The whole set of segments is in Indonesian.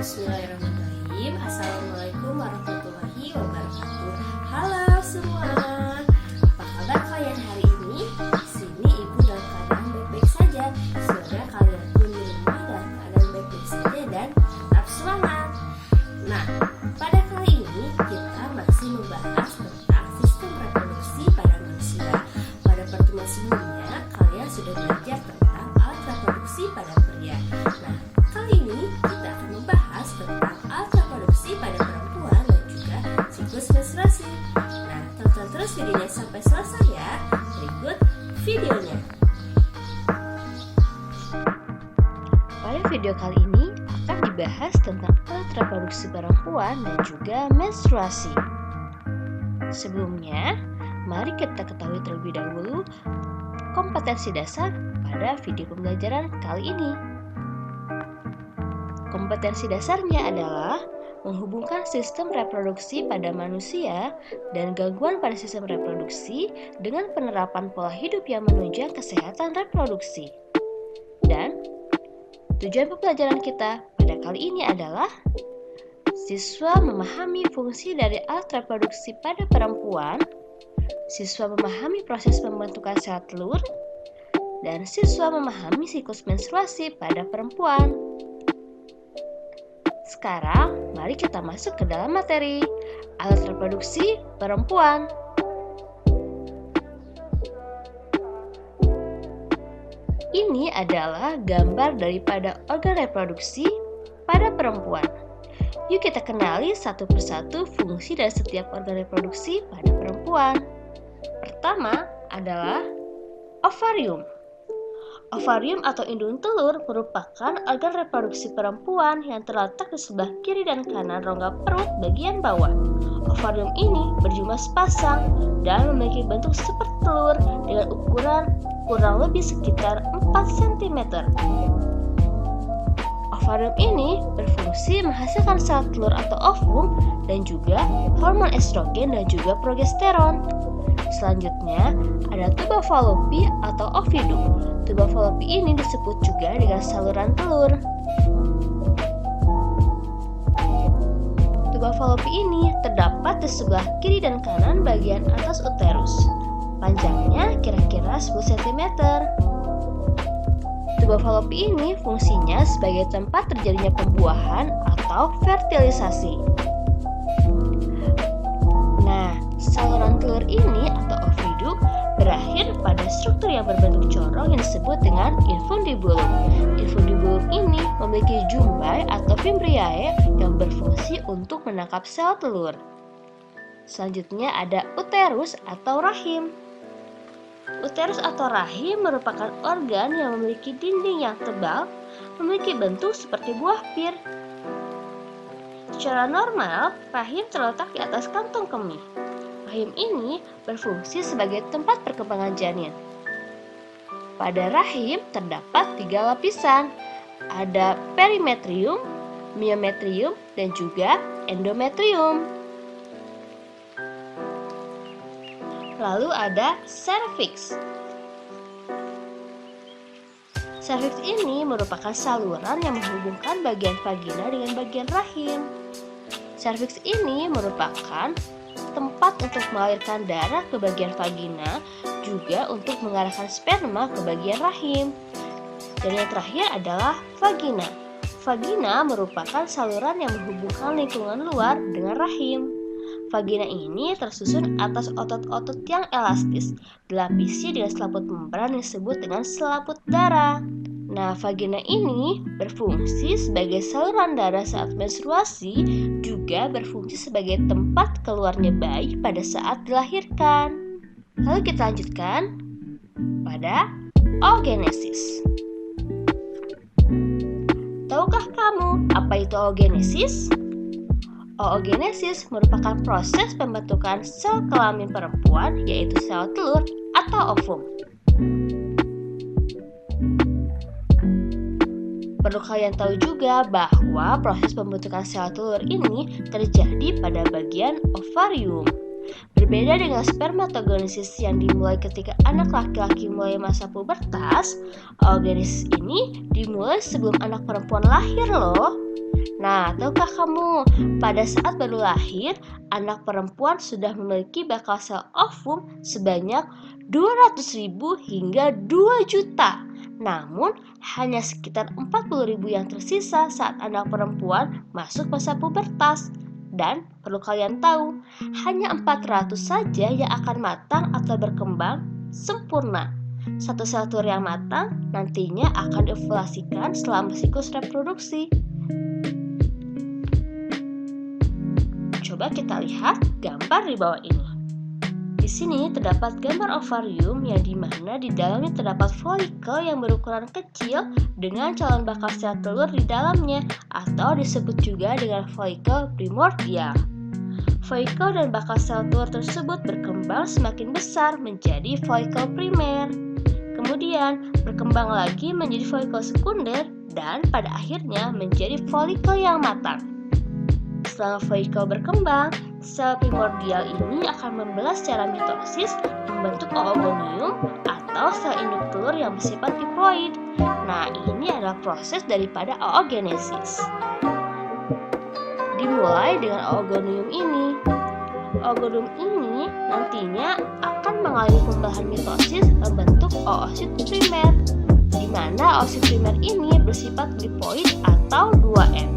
Bismillahirrahmanirrahim. Assalamualaikum warahmatullahi wabarakatuh. Halo semua, apa kabar kalian hari ini? Di sini ibu dalam keadaan baik-baik saja. Semoga kalian pun di rumah dalam keadaan baik-baik saja dan tetap semangat. Nah, pada kali ini kita masih membahas tentang sistem reproduksi pada manusia. Pada pertemuan sebelumnya kalian sudah belajar tentang alat reproduksi pada pria. Nah, kali ini kita akan membahas tentang alat reproduksi pada perempuan dan juga siklus menstruasi. Nah, tonton terus videonya sampai selesai ya. Berikut videonya. Pada video kali ini akan dibahas tentang alat reproduksi perempuan dan juga menstruasi. Sebelumnya, mari kita ketahui terlebih dahulu kompetensi dasar pada video pembelajaran kali ini. Kompetensi dasarnya adalah menghubungkan sistem reproduksi pada manusia dan gangguan pada sistem reproduksi dengan penerapan pola hidup yang menunjang kesehatan reproduksi. Dan tujuan pembelajaran kita pada kali ini adalah siswa memahami fungsi dari alat reproduksi pada perempuan, siswa memahami proses pembentukan sel telur, dan siswa memahami siklus menstruasi pada perempuan. Sekarang, mari kita masuk ke dalam materi alat reproduksi perempuan. Ini adalah gambar daripada organ reproduksi pada perempuan. Yuk kita kenali satu persatu fungsi dari setiap organ reproduksi pada perempuan. Pertama adalah ovarium. Ovarium atau indung telur merupakan organ reproduksi perempuan yang terletak di sebelah kiri dan kanan rongga perut bagian bawah. Ovarium ini berjumlah sepasang dan memiliki bentuk seperti telur dengan ukuran kurang lebih sekitar 4 cm. Ovarium ini berfungsi menghasilkan sel telur atau ovum dan juga hormon estrogen dan juga progesteron. Selanjutnya, ada tuba Fallopi atau ovidum. Tuba Fallopi ini disebut juga dengan saluran telur. Tuba Fallopi ini terdapat di sebelah kiri dan kanan bagian atas uterus. Panjangnya kira-kira 10 cm. Tuba Fallopi ini fungsinya sebagai tempat terjadinya pembuahan atau fertilisasi. Nah, saluran telur ini atau ovidum berakhir pada struktur yang berbentuk corong yang disebut dengan infundibulum. Infundibulum ini memiliki jumbai atau fimbriae yang berfungsi untuk menangkap sel telur. Selanjutnya ada uterus atau rahim. Uterus atau rahim merupakan organ yang memiliki dinding yang tebal, memiliki bentuk seperti buah pir. Secara normal, rahim terletak di atas kantong kemih. Rahim ini berfungsi sebagai tempat perkembangan janin. Pada rahim terdapat 3 lapisan. Ada perimetrium, myometrium, dan juga endometrium. Lalu ada serviks. Serviks ini merupakan saluran yang menghubungkan bagian vagina dengan bagian rahim. Serviks ini merupakan tempat untuk mengalirkan darah ke bagian vagina, juga untuk mengarahkan sperma ke bagian rahim. Dan yang terakhir adalah vagina. Vagina merupakan saluran yang menghubungkan lingkungan luar dengan rahim. Vagina ini tersusun atas otot-otot yang elastis, dilapisi dengan selaput membran yang disebut dengan selaput darah. Nah, vagina ini berfungsi sebagai saluran darah saat menstruasi, juga berfungsi sebagai tempat keluarnya bayi pada saat dilahirkan. Lalu kita lanjutkan pada oogenesis. Tahukah kamu apa itu oogenesis? Oogenesis merupakan proses pembentukan sel kelamin perempuan, yaitu sel telur atau ovum. Perlu kalian tahu juga bahwa proses pembentukan sel telur ini terjadi pada bagian ovarium. Berbeda dengan spermatogenesis yang dimulai ketika anak laki-laki mulai masa pubertas, oogenesis ini dimulai sebelum anak perempuan lahir loh. Nah, tahukah kamu, pada saat baru lahir, anak perempuan sudah memiliki bakal sel ovum sebanyak 200.000 hingga 2 juta. Namun, hanya sekitar 40.000 yang tersisa saat anak perempuan masuk masa pubertas. Dan perlu kalian tahu, hanya 400 saja yang akan matang atau berkembang sempurna. Satu sel telur yang matang nantinya akan diovulasikan selama siklus reproduksi. Coba kita lihat gambar di bawah ini. Di sini terdapat gambar ovarium yang dimana di dalamnya terdapat folikel yang berukuran kecil dengan calon bakal sel telur di dalamnya, atau disebut juga dengan folikel primordial. Folikel dan bakal sel telur tersebut berkembang semakin besar menjadi folikel primer. Kemudian berkembang lagi menjadi folikel sekunder dan pada akhirnya menjadi folikel yang matang. Setelah folikel berkembang, sel primordial ini akan membelah secara mitosis membentuk oogonium atau sel induk telur yang bersifat diploid. Nah, ini adalah proses daripada oogenesis. Dimulai dengan oogonium ini. Oogonium ini nantinya akan mengalami pembelahan mitosis membentuk oosit primer, di mana oosit primer ini bersifat diploid atau 2N.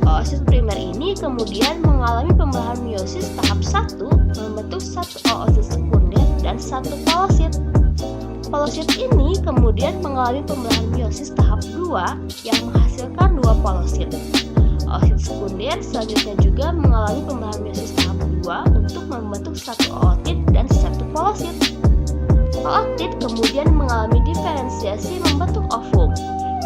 Oosit primer ini kemudian mengalami pembelahan meiosis tahap 1 membentuk satu oosit sekunder dan satu polosit. Polosit ini kemudian mengalami pembelahan meiosis tahap 2 yang menghasilkan dua polosit. Oosit sekunder selanjutnya juga mengalami pembelahan meiosis tahap 2 untuk membentuk satu ootit dan satu polosit. Ootit kemudian mengalami diferensiasi membentuk ovum.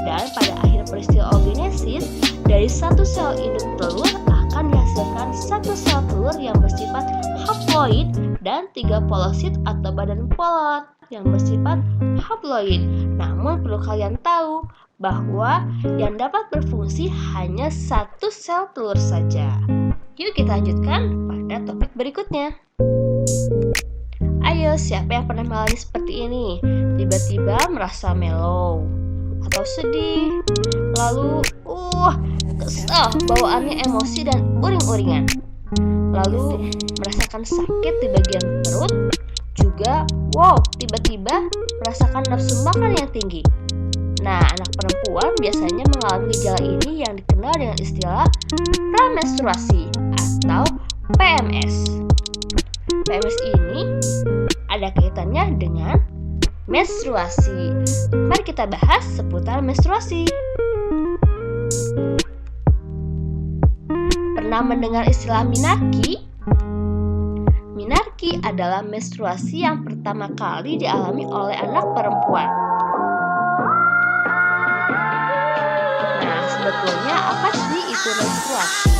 Dan pada akhir peristiwa oogenesis, dari satu sel induk telur akan dihasilkan satu sel telur yang bersifat haploid dan 3 polosit atau badan polot yang bersifat haploid. Namun perlu kalian tahu bahwa yang dapat berfungsi hanya satu sel telur saja. Yuk kita lanjutkan pada topik berikutnya. Ayo, siapa yang pernah mengalami seperti ini? Tiba-tiba merasa mellow atau sedih, lalu kesal, bawaannya emosi dan uring-uringan, lalu merasakan sakit di bagian perut, juga tiba-tiba merasakan nafsu makan yang tinggi. Nah, anak perempuan biasanya mengalami gejala ini yang dikenal dengan istilah pramenstruasi atau PMS. PMS ini ada kaitannya dengan menstruasi. Mari kita bahas seputar menstruasi. Pernah mendengar istilah menarki? Menarki adalah menstruasi yang pertama kali dialami oleh anak perempuan. Nah, sebetulnya apa sih itu menstruasi?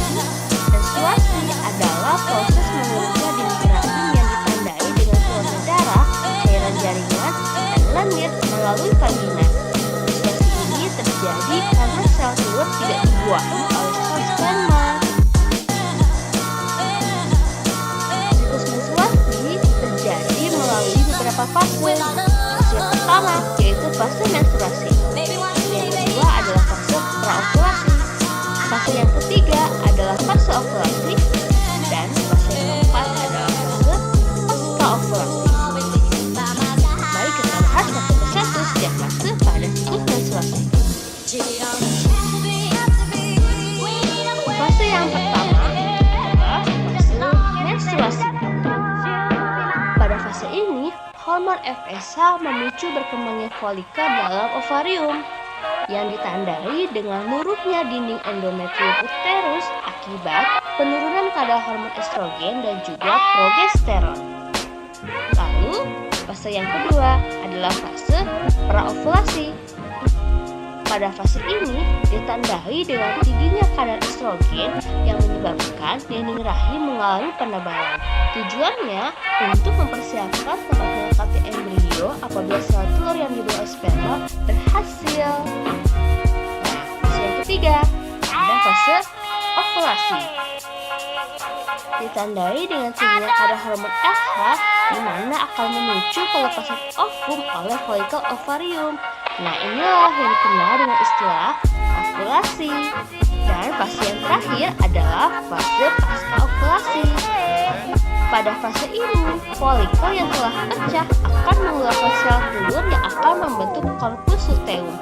Menstruasi adalah proses menurunnya dinding rahim yang ditandai dengan keluarnya darah, cairan jaringan, dan lendir melalui vagina. Menstruasi ini terjadi karena sel telur tidak dibuahi oleh sel sperma. Siklus menstruasi terjadi melalui beberapa fase. Yang pertama yaitu fase menstruasi. Yang kedua adalah fase praovulasi. Fase yang ketiga adalah fase ovulasi. Dan fase yang keempat adalah fase pasca-ovulasi. Mari kita bahas satu persatu setiap fase pada siklus menstruasi. Fase yang pertama adalah fase menstruasi. Pada fase ini, hormon FSH memicu berkembangnya folikel dalam ovarium yang ditandai dengan luruhnya dinding endometrium uterus akibat penurunan kadar hormon estrogen dan juga progesteron. Lalu, fase yang kedua adalah fase praovulasi. Pada fase ini ditandai dengan tingginya kadar estrogen yang menyebabkan dinding rahim mengalami penebalan. Tujuannya untuk mempersiapkan tempat melekatnya embrio apabila sel telur yang dibuat sperma berhasil. Nah, fase yang ketiga ada fase ovulasi. Ditandai dengan tingginya kadar hormon FH di mana akan memicu pelepasan ovum oleh folikel ovarium. Nah, inilah yang dikenal dengan istilah ovulasi. Dan fase yang terakhir adalah fase pasca ovulasi. Pada fase ini, folikel yang telah pecah akan mengeluarkan sel telur yang akan membentuk korpus luteum,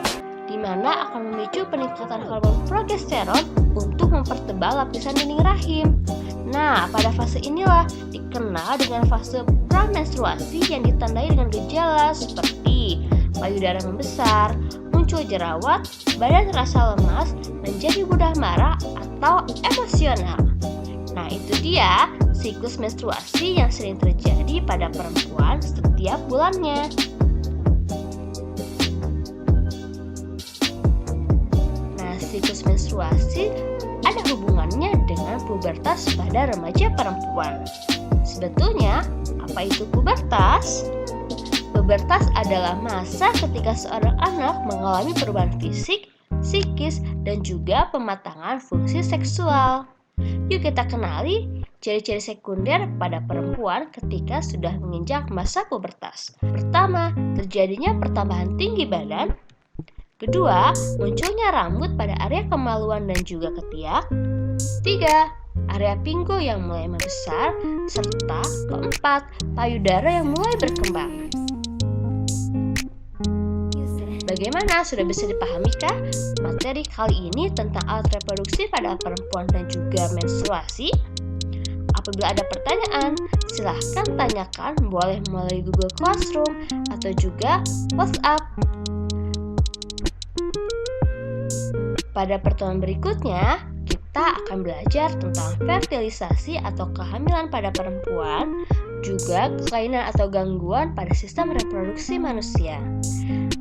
di mana akan memicu peningkatan hormon progesteron untuk mempertebal lapisan dinding rahim. Nah, pada fase inilah dikenal dengan fase pramenstruasi yang ditandai dengan gejala seperti payudara membesar, muncul jerawat, badan terasa lemas, menjadi mudah marah atau emosional. Nah, itu dia siklus menstruasi yang sering terjadi pada perempuan setiap bulannya. Nah, siklus menstruasi ada hubungannya dengan pubertas pada remaja perempuan. Sebetulnya, apa itu pubertas? Pubertas adalah masa ketika seorang anak mengalami perubahan fisik, psikis, dan juga pematangan fungsi seksual. Yuk kita kenali ciri-ciri sekunder pada perempuan ketika sudah menginjak masa pubertas. Pertama, terjadinya pertambahan tinggi badan. Kedua, munculnya rambut pada area kemaluan dan juga ketiak. Tiga, area pinggul yang mulai membesar. Serta keempat, payudara yang mulai berkembang. Bagaimana? Sudah bisa dipahami kah? Materi kali ini tentang alat reproduksi pada perempuan dan juga menstruasi. Apabila ada pertanyaan, silahkan tanyakan boleh melalui Google Classroom atau juga WhatsApp. Pada pertemuan berikutnya, kita akan belajar tentang fertilisasi atau kehamilan pada perempuan, juga kelainan atau gangguan pada sistem reproduksi manusia.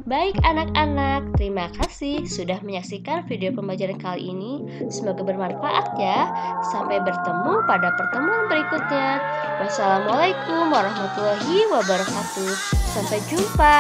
Baik anak-anak, terima kasih sudah menyaksikan video pembelajaran kali ini. Semoga bermanfaat ya. Sampai bertemu pada pertemuan berikutnya. Wassalamualaikum warahmatullahi wabarakatuh. Sampai jumpa.